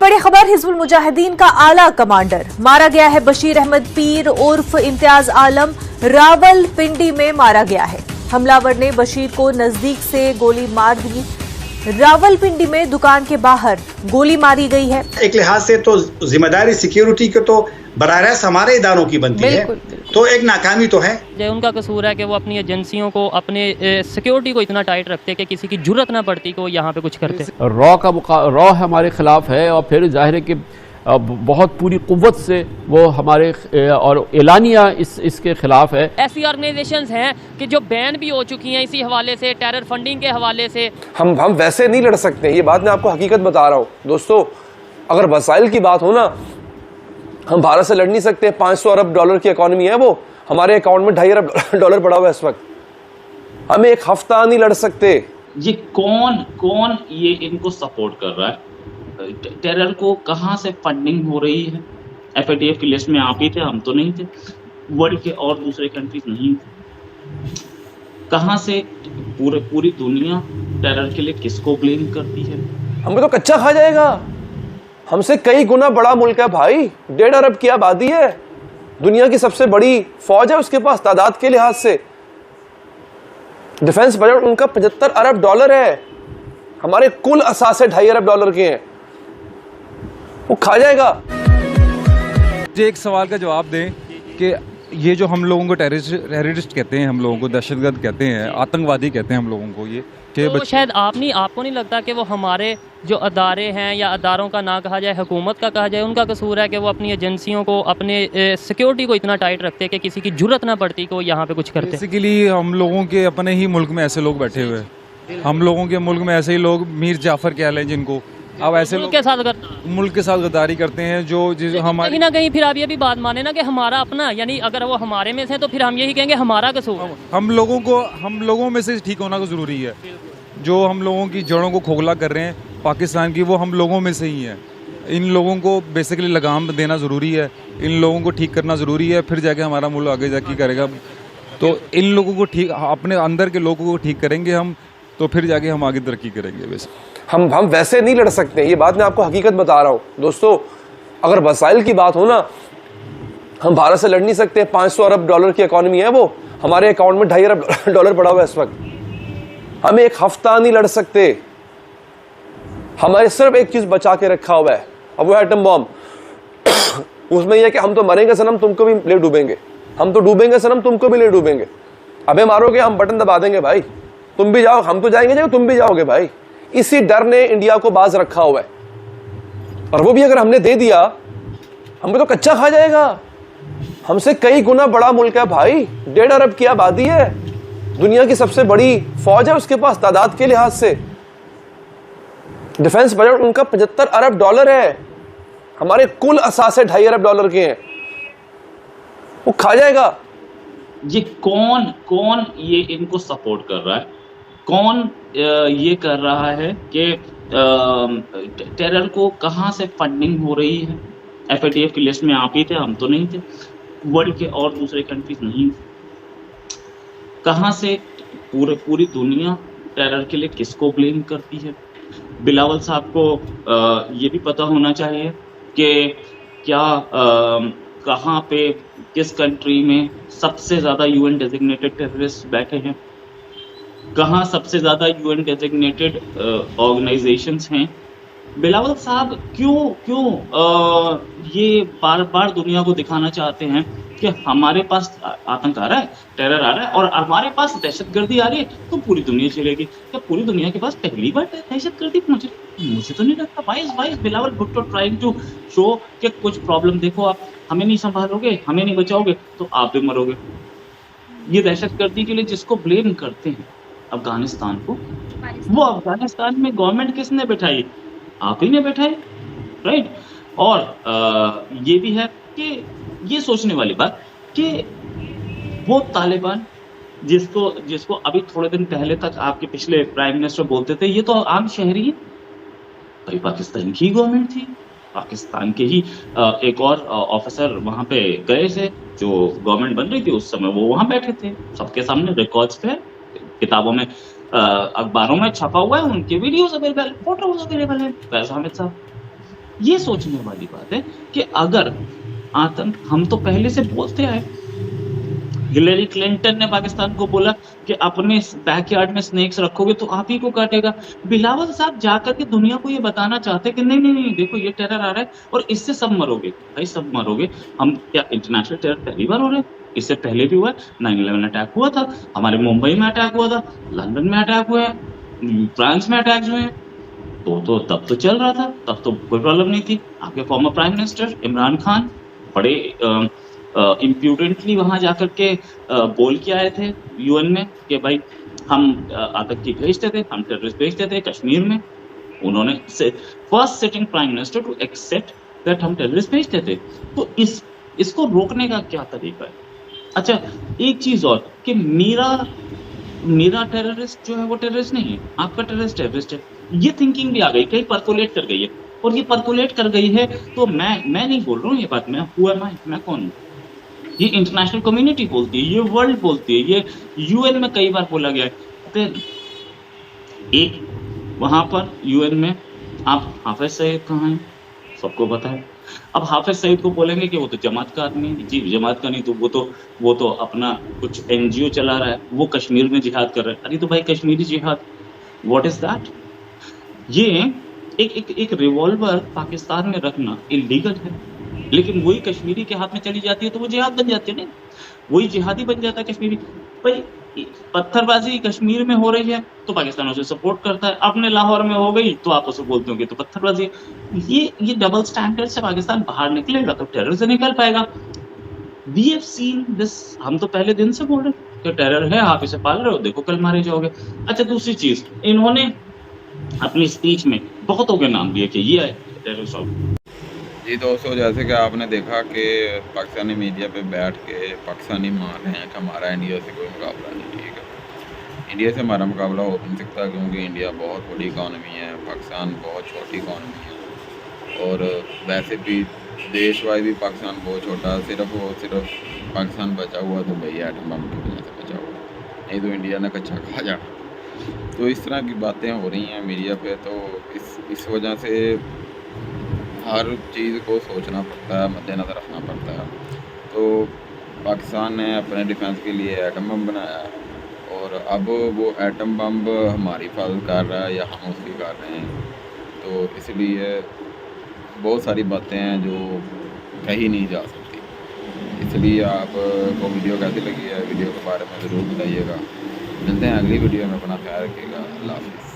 बड़ी खबर, हिजबुल मुजाहिदीन का आला कमांडर मारा गया है। बशीर अहमद पीर उर्फ इम्तियाज आलम रावलपिंडी में मारा गया है। हमलावर ने बशीर को नजदीक से गोली मार दी। रावलपिंडी में दुकान के बाहर गोली मारी गई है। एक लिहाज से तो जिम्मेदारी सिक्योरिटी के तो बराह रास्त हमारे इदारों की बनती है, तो एक नाकामी तो है। उनका कसूर है कि वो अपनी एजेंसियों को, अपने सिक्योरिटी को इतना टाइट रखते कि किसी की जुर्रत ना पड़ती कि वो यहाँ पे कुछ करते। रॉ हमारे खिलाफ है और फिर जाहिर है कि बहुत पूरी कुव्वत से वो हमारे और एलानिया इसके खिलाफ है। ऐसी ऑर्गेनाइजेशंस हैं कि जो बैन भी हो चुकी हैं इसी हवाले से, टेरर फंडिंग के हवाले से। हम वैसे नहीं लड़ सकते, ये बात मैं आपको हकीकत बता रहा हूँ दोस्तों। अगर वसाइल की बात हो ना, हम भारत से लड़ नहीं सकते। 500 अरब डॉलर की इकॉनमी है, वो हमारे अकाउंट में 2.5 अरब डॉलर पड़ा हुआ है इस वक्त। हम एक हफ्ता नहीं लड़ सकते। ये कौन ये इनको सपोर्ट कर रहा है? टेरर को कहाँ से फंडिंग हो रही है? FATF की लिस्ट में आप ही थे, हम तो नहीं थे। वर्ल्ड के और दूसरे कंट्रीज नहीं थे। कहाँ से पूरी दुनिया टेरर के लिए किसको ब्लेम करती है? हमें तो कच्चा खा जाएगा। हमसे कई गुना बड़ा मुल्क है भाई, 1.5 अरब की आबादी है, दुनिया की सबसे बड़ी फौज है उसके पास तादाद के लिहाज से। डिफेंस बजट उनका 75 अरब डॉलर है, हमारे कुल असासे 2.5 अरब डॉलर के हैं। वो खा जाएगा। एक सवाल का जवाब दें कि ये जो हम लोगों को टेररिस्ट कहते हैं, हम लोगों को दहशतगर्द कहते हैं, आतंकवादी कहते हैं हम लोगों को, ये तो शायद आपको नहीं लगता कि वो हमारे जो अदारे हैं या अदारों का ना कहा जाए, हुकूमत का कहा जाए, उनका कसूर है कि वो अपनी एजेंसियों को, अपने सिक्योरिटी को इतना टाइट रखते कि किसी की जुर्रत ना पड़ती कि वो यहाँ पे कुछ करते। बेसिकली हम लोगों के अपने ही मुल्क में ऐसे लोग बैठे हुए हैं। हम लोगों के मुल्क में ऐसे ही लोग, मीर जाफर कह लें जिनको, अब ऐसे मुल्क के साथ गद्दारी करते हैं जो हमारे कहीं ना कहीं। फिर आप ये भी बात माने ना कि हमारा अपना, यानी अगर वो हमारे में से तो फिर हम यही कहेंगे हमारा कसूर है। हम लोगों में से ठीक होना जरूरी है। जो हम लोगों की जड़ों को खोखला कर रहे हैं पाकिस्तान की, वो हम लोगों में से ही है। इन लोगों को बेसिकली लगाम देना ज़रूरी है, इन लोगों को ठीक करना ज़रूरी है, फिर जाके हमारा मुल्क आगे जाके करेगा। तो इन लोगों को ठीक, अपने अंदर के लोगों को ठीक करेंगे हम, तो फिर जाके हम आगे तरक्की करेंगे। वैसे हम वैसे नहीं लड़ सकते, ये बात मैं आपको हकीकत बता रहा हूँ दोस्तों। अगर वसाइल की बात हो ना, हम भारत से लड़ नहीं सकते। 500 अरब डॉलर की इकॉनमी है, वो हमारे अकाउंट में 2.5 अरब डॉलर पड़ा हुआ है इस वक्त। हम एक हफ्ता नहीं लड़ सकते। हमारे सिर्फ एक चीज बचा के रखा हुआ है, और वो है एटम बॉम्ब। उसमें यह है कि हम तो मरेंगे सनम, तुमको भी ले डूबेंगे। हम तो डूबेंगे सनम, तुमको भी ले डूबेंगे। अबे मारोगे, हम बटन दबा देंगे भाई, तुम भी जाओ, हम तो जाएंगे, तुम भी जाओगे भाई। इसी डर ने इंडिया को बाज रखा हुआ है, और वो भी अगर हमने दे दिया, हमें तो कच्चा खा जाएगा। हमसे कई गुना बड़ा मुल्क है भाई, 1.5 अरब की आबादी है, दुनिया की सबसे बड़ी फौज है उसके पास तादाद के लिहाज से। डिफेंस बजट उनका 75 अरब डॉलर है, हमारे कुल असासे 2.5 अरब डॉलर के हैं। वो खा जाएगा। ये कौन ये इनको सपोर्ट कर रहा है? कौन ये कर रहा है कि टेरर को कहाँ से फंडिंग हो रही है? FATF की लिस्ट में आप ही थे, हम तो नहीं थे। वर्ल्ड के और दूसरे कंट्रीज नहीं थे। कहाँ से पूरी दुनिया टेरर के लिए किसको ब्लेम करती है? बिलावल साहब को ये भी पता होना चाहिए कि क्या कहाँ पे, किस कंट्री में सबसे ज़्यादा UN डेजिग्नेटेड टेररिस्ट बैठे हैं, कहाँ सबसे ज़्यादा UN डेजिग्नेटेड ऑर्गेनाइजेशंस हैं। बिलावल साहब क्यों ये बार बार दुनिया को दिखाना चाहते हैं कि हमारे पास आतंक आ रहा है, टेरर आ रहा है, और हमारे पास दहशतगर्दी आ रही है तो पूरी दुनिया चलेगी। क्या पूरी दुनिया के पास पहली बार दहशतगर्दी पहुंच रही? मुझे तो नहीं लगता। Vice Bilawal Bhutto trying to show कि कुछ प्रॉब्लम देखो, आप हमें नहीं संभालोगे, हमें नहीं बचाओगे तो आप भी मरोगे। ये दहशतगर्दी के लिए जिसको ब्लेम करते हैं अफगानिस्तान को, वो अफगानिस्तान में गवर्नमेंट किसने बैठाई? आप ही ने बैठाई, राइट। और ये भी है कि ये सोचने वाली बात कि वो तालिबान जिसको अभी थोड़े दिन पहले तक आपके पिछले प्राइम मिनिस्टर बोलते थे ये तो आम शहरी है, भाई पाकिस्तान की गवर्नमेंट थी, पाकिस्तान के ही एक और ऑफिसर वहां पे गए थे, जो गवर्नमेंट बन रही थी उस समय, वो वहां बैठे थे, सबके सामने रिकॉर्ड्स पे, किताबों में, अखबारों में छपा हुआ है, उनके वीडियोस अवेलेबल, फोटोज अवेलेबल है। फैज हामिद साहब ये सोचने वाली बात है कि अगर आतंक, हम तो पहले से बोलते आए, हिलेरी क्लिंटन ने पाकिस्तान को बोला कि अपने बैकयार्ड में स्नेक्स रखोगे तो आप ही को काटेगा। बिलावल साहब जाकर के दुनिया को ये बताना चाहते हैं कि नहीं नहीं नहीं, देखो ये टेरर आ रहा है और इससे सब मरोगे। भाई सब मरोगे, हम क्या इंटरनेशनल टेरर पहली बार हो रहे हैं? इससे पहले भी हुआ है, 9/11 अटैक हुआ था, हमारे मुंबई में अटैक हुआ था, लंदन में अटैक हुए हैं, फ्रांस में अटैक्स हुए हैं। तो तब तो चल रहा था, तब तो कोई प्रॉब्लम नहीं थी। आपके former prime minister Imran Khan बड़े इम्प्यूडेंटली वहां जाकर के बोल के आए थे यूएन में कि भाई हम आतंकी भेजते थे, हम टेररिस्ट भेजते थे कश्मीर में। उन्होंने first sitting prime minister to accept that हम टेररिस्ट भेजते थे। तो इसको रोकने का क्या तरीका है? अच्छा, एक चीज और कि मेरा टेररिस्ट जो है वो टेररिस्ट नहीं है, आपका टेररिस्ट है। ये थिंकिंग भी आ गई, कहीं परकोलेट कर गई है, और ये परकोलेट कर गई है तो मैं नहीं बोल रहा हूँ ये बात, मैं कौन हूँ? ये इंटरनेशनल कम्युनिटी बोलती है, ये वर्ल्ड बोलती है, ये यूएन में कई बार बोला गया है। तो एक वहां पर यूएन में आप हाफिज सईद कहाँ हैं? सबको पता है। अब हाफिज सईद को बोलेंगे कि वो तो जमात का आदमी है। जी जमात का नहीं तो वो तो अपना कुछ एनजीओ चला रहा है, वो कश्मीर में जिहाद कर रहा है। अरे तो भाई कश्मीरी जिहाद, व्हाट इज दैट? ये एक रिवॉल्वर पाकिस्तान में रखना इलीगल है, लेकिन वही कश्मीरी के हाथ में चली जाती है तो वो जिहाद बन जाती है। नहीं, वही जिहादी बन जाता है कश्मीरी। भाई पत्थरबाजी कश्मीर में हो रही है तो पाकिस्तान उसे सपोर्ट करता है, अपने लाहौर में हो गई तो आप उसे बोलते हो कि तो पत्थरबाजी है। ये डबल स्टैंडर्ड से पाकिस्तान बाहर निकलेगा तो टेरर से निकल पाएगा। वी हैव सीन दिस, हम तो पहले दिन से बोल रहे हैं कि टेरर है, आप इसे पाल रहे हो, देखो कल मारे जाओगे। अच्छा, दूसरी चीज, इन्होंने अपनी स्पीच में बहुतों के नाम दिए कि ये टेररिस्ट ऑर्गेनाइजेशन। जी दोस्तों, जैसे कि आपने देखा कि पाकिस्तानी मीडिया पे बैठ के पाकिस्तानी मान रहे हैं कि हमारा इंडिया से कोई मुकाबला नहीं। ठीक है, इंडिया से हमारा मुकाबला हो नहीं सकता क्योंकि इंडिया बहुत बड़ी इकॉनमी है, पाकिस्तान बहुत छोटी इकॉनमी है, और वैसे भी देश वाइज भी पाकिस्तान बहुत छोटा। सिर्फ पाकिस्तान बचा हुआ तो भाई एटम बम की वजह से बचा हुआ, नहीं तो इंडिया ने कच्चा खा जाना। तो इस तरह की बातें हो रही हैं मीडिया पे, तो इस वजह से हर चीज़ को सोचना पड़ता है, मद्देनज़र रखना पड़ता है। तो पाकिस्तान ने अपने डिफेंस के लिए एटम बम बनाया है और अब वो एटम बम हमारी हिफाजत कर रहा है या हम उसकी कर रहे हैं। तो इसलिए बहुत सारी बातें हैं जो कही नहीं जा सकती। इसलिए आपको वीडियो कैसी लगी है, वीडियो के बारे में ज़रूर बताइएगा। मिलते हैं अगली वीडियो में, अपना ख्याल रखिएगा। अल्लाह हाफ़िज़।